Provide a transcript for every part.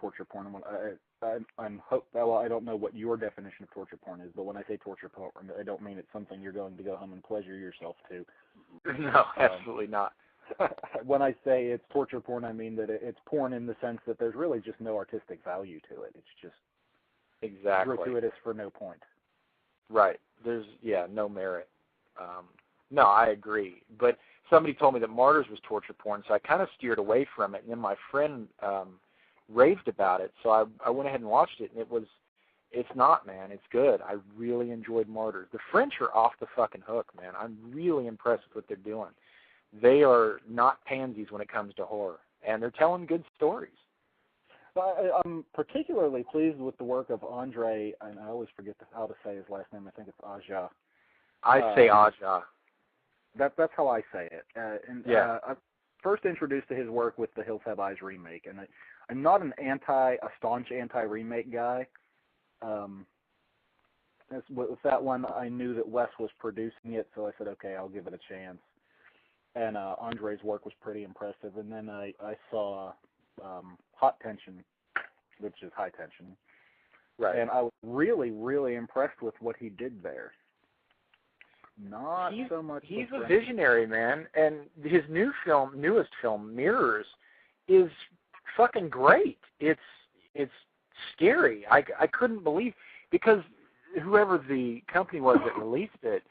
torture porn, well, I don't know what your definition of torture porn is, but when I say torture porn, I don't mean it's something you're going to go home and pleasure yourself to. No, absolutely not. When I say it's torture porn, I mean that it's porn in the sense that there's really just no artistic value to it. It's just gratuitous for no point. Right. There's, no merit. No, I agree. But somebody told me that Martyrs was torture porn, so I kind of steered away from it. And then my friend raved about it, so I went ahead and watched it, and it's not, man. It's good. I really enjoyed Martyrs. The French are off the fucking hook, man. I'm really impressed with what they're doing. They are not pansies when it comes to horror, and they're telling good stories. I'm particularly pleased with the work of Andre, and I always forget how to say his last name. I think it's Aja. I say Aja. That's how I say it. I first introduced to his work with the Hills Have Eyes remake, and I'm not a staunch anti-remake guy. With that one, I knew that Wes was producing it, so I said, okay, I'll give it a chance. And Andre's work was pretty impressive. And then I saw Hot Tension, which is High Tension. Right. And I was really, really impressed with what he did there. So much. He's a visionary, man. And his newest film, Mirrors, is fucking great. It's scary. I couldn't believe, because whoever the company was that released it,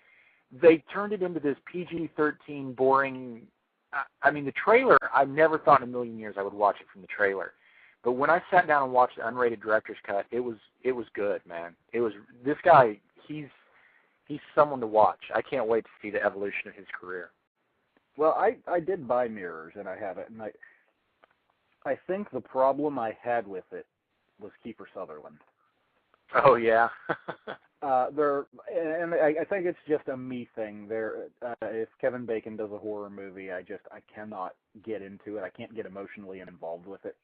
they turned it into this PG-13 boring. I mean, the trailer, I never thought in a million years I would watch it from the trailer. But when I sat down and watched the unrated director's cut, it was good, man. This guy, he's someone to watch. I can't wait to see the evolution of his career. Well, I did buy Mirrors, and I have it, and I think the problem I had with it was Kiefer Sutherland. Oh, yeah. I think it's just a me thing. If Kevin Bacon does a horror movie, I cannot get into it. I can't get emotionally involved with it.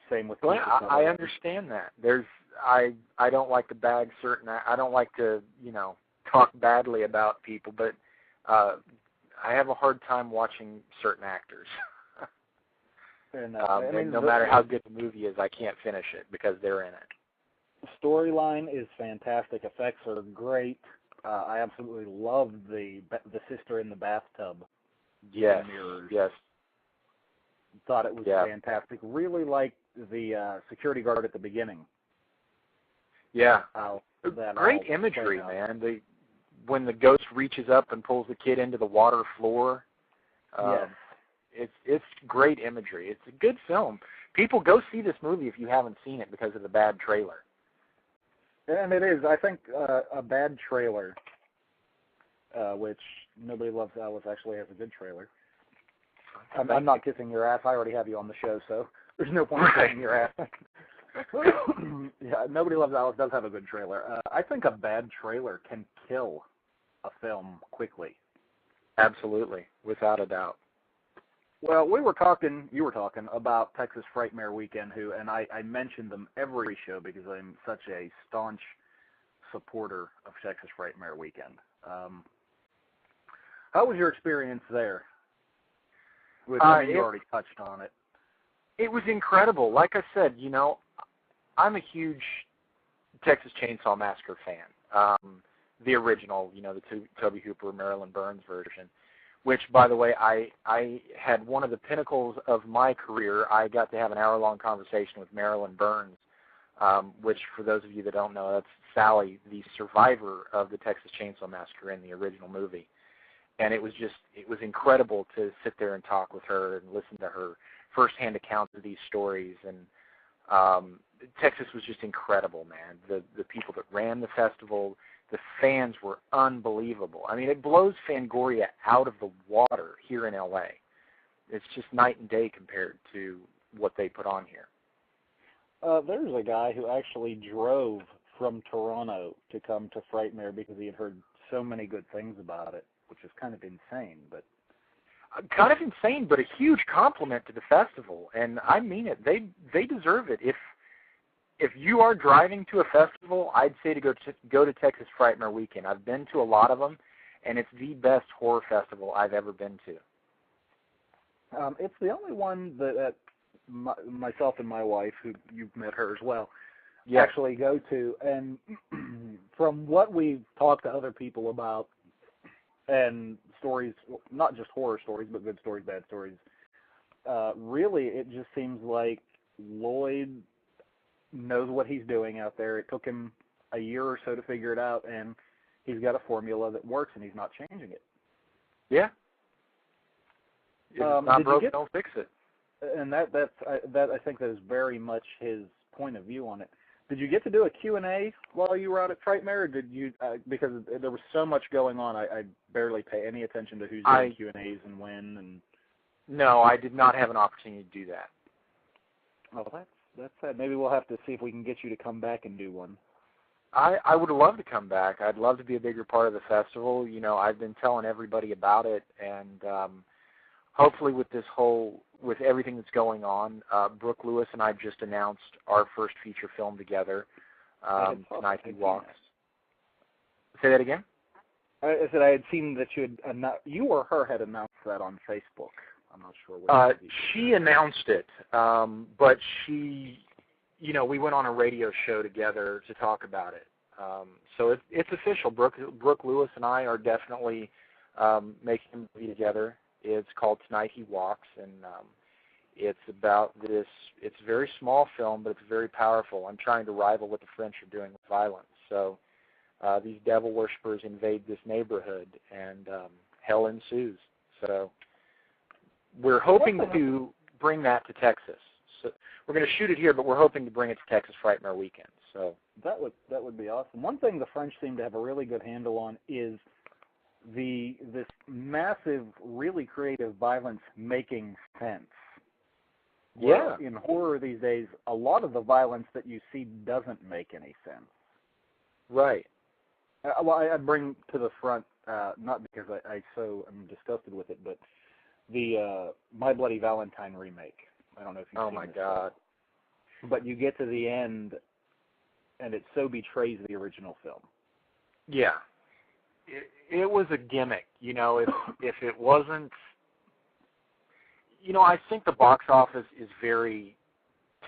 Same with Kiefer Sutherland. I understand that. I don't like to bag I don't like to, talk badly about people, but I have a hard time watching certain actors. And, no matter how good the movie is, I can't finish it because they're in it. The storyline is fantastic. Effects are great. I absolutely love the sister in the bathtub. Yes. Yes. Thought it was fantastic. Really liked the security guard at the beginning. Yeah. Great imagery, man. When the ghost reaches up and pulls the kid into the water floor. Yes. It's great imagery. It's a good film. People, go see this movie if you haven't seen it because of the bad trailer. And it is, I think, a bad trailer, which Nobody Loves Alice actually has a good trailer. I'm not kissing your ass. I already have you on the show, so there's no point in kissing your ass. Yeah, Nobody Loves Alice does have a good trailer. I think a bad trailer can kill a film quickly. Absolutely, without a doubt. Well, you were talking about Texas Frightmare Weekend, and I mention them every show because I'm such a staunch supporter of Texas Frightmare Weekend. How was your experience there? You already touched on it. It was incredible. Like I said, I'm a huge Texas Chainsaw Massacre fan. The original, the Tobe Hooper, Marilyn Burns version. Which, by the way, I had one of the pinnacles of my career. I got to have an hour-long conversation with Marilyn Burns, which, for those of you that don't know, that's Sally, the survivor of the Texas Chainsaw Massacre in the original movie. And it was incredible to sit there and talk with her and listen to her firsthand accounts of these stories. And Texas was just incredible, man. The people that ran the festival, the fans were unbelievable. I mean, it blows Fangoria out of the water here in L.A. It's just night and day compared to what they put on here. There's a guy who actually drove from Toronto to come to Frightmare because he had heard so many good things about it, which is kind of insane. But kind of insane, but a huge compliment to the festival, and I mean it. They deserve it. If you are driving to a festival, I'd say to go to Texas Frightmare Weekend. I've been to a lot of them, and it's the best horror festival I've ever been to. It's the only one that myself and my wife, who you've met her as well, Yeah. actually go to. And from what we've talked to other people about, and stories, not just horror stories, but good stories, bad stories, really it just seems like Lloyd knows what he's doing out there. It took him a year or so to figure it out, and he's got a formula that works, and he's not changing it. Yeah. If it's not broke, don't fix it. And that I think that is very much his point of view on it. Did you get to do a Q&A while you were out at Frightmare, or did you, because there was so much going on, I barely pay any attention to who's doing Q&As and when. And no, I did not have an opportunity to do that. Oh, that's sad. Maybe we'll have to see if we can get you to come back and do one. I would love to come back. I'd love to be a bigger part of the festival. You know, I've been telling everybody about it, and hopefully with everything that's going on, Brooke Lewis and I just announced our first feature film together, Tonight He Walks. Say that again? I said I had seen that you or her had announced that on Facebook. I'm not sure what. She announced it, but she, you know, we went on a radio show together to talk about it. So it's official. Brooke Lewis and I are definitely making a movie together. It's called Tonight He Walks, and it's about this. It's a very small film, but it's very powerful. I'm trying to rival what the French are doing with violence. So these devil worshippers invade this neighborhood, and hell ensues. So we're hoping to bring that to Texas. So we're going to shoot it here, but we're hoping to bring it to Texas Frightmare Weekend. So that would be awesome. One thing the French seem to have a really good handle on is this massive, really creative violence making sense. Yeah. In horror these days, a lot of the violence that you see doesn't make any sense. Right. Well, I bring to the front, not because I so am disgusted with it, but the My Bloody Valentine remake. I don't know if you've seen my this God. film. But you get to the end, and it so betrays the original film. Yeah. It was a gimmick, you know, if it wasn't, you know, I think the box office is very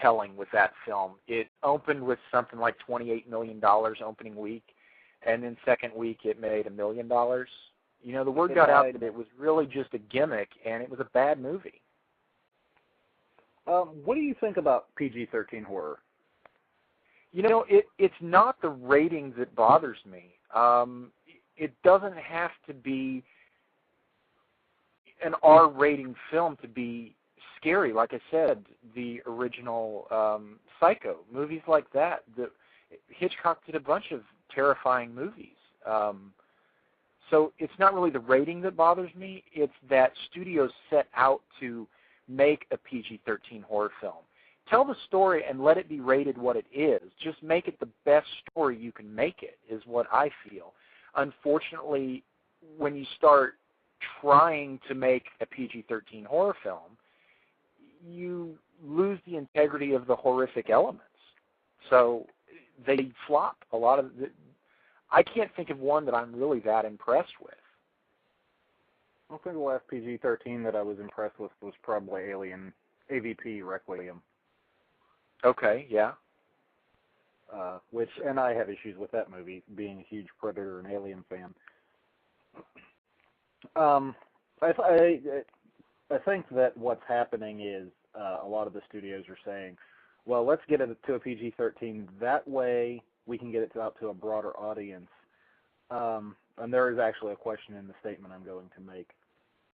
telling with that film. It opened with something like $28 million opening week, and then second week it made $1 million. You know, the word got out that it was really just a gimmick, and it was a bad movie. What do you think about PG-13 horror? You know, it's not the ratings that bothers me. It doesn't have to be an R-rating film to be scary. Like I said, the original Psycho, movies like that. Hitchcock did a bunch of terrifying movies. So it's not really the rating that bothers me. It's that studios set out to make a PG-13 horror film. Tell the story and let it be rated what it is. Just make it the best story you can make it, is what I feel. Unfortunately, when you start trying to make a PG-13 horror film, you lose the integrity of the horrific elements. So they flop. I can't think of one that I'm really that impressed with. I think the last PG-13 that I was impressed with was probably Alien, AVP Requiem. Okay, yeah. And I have issues with that movie, being a huge Predator and Alien fan. I think that what's happening is a lot of the studios are saying, well, let's get it to a PG-13. That way we can get it out to a broader audience. And there is actually a question in the statement I'm going to make.